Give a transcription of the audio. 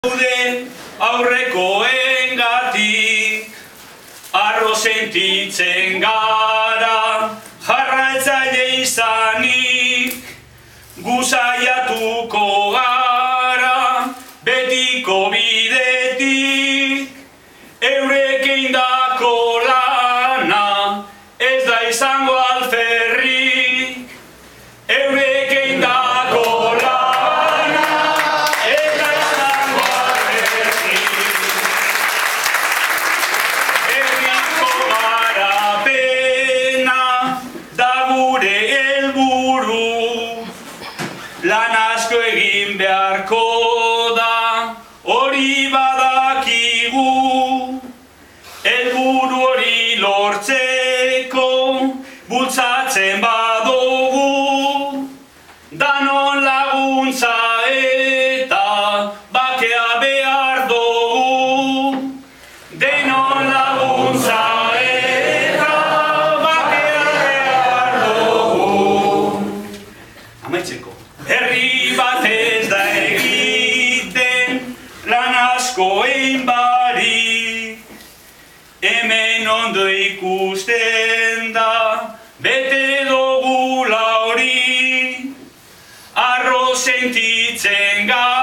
Aurrekoengatik arro sentitzen gara, jarraitzaile izanik gu saiatuko gara, betiko bidetik eurek egindako lana ez da izango alferrik, eurek egindako lana ez da izango alferrik. Herriko garapena da gure helburu, lan asko egin beharko da, hori badakigu, helburu hori lortzeko bultzatzen badugu, danon laguntza eta bakea behar dugu, denon laguntza eta bakea behar dugu. Amaitzeko. Herri bat ez da egiten lan asko egin barik, hemen ondo ikusten da bete dugula hori, arro sentitzen gara.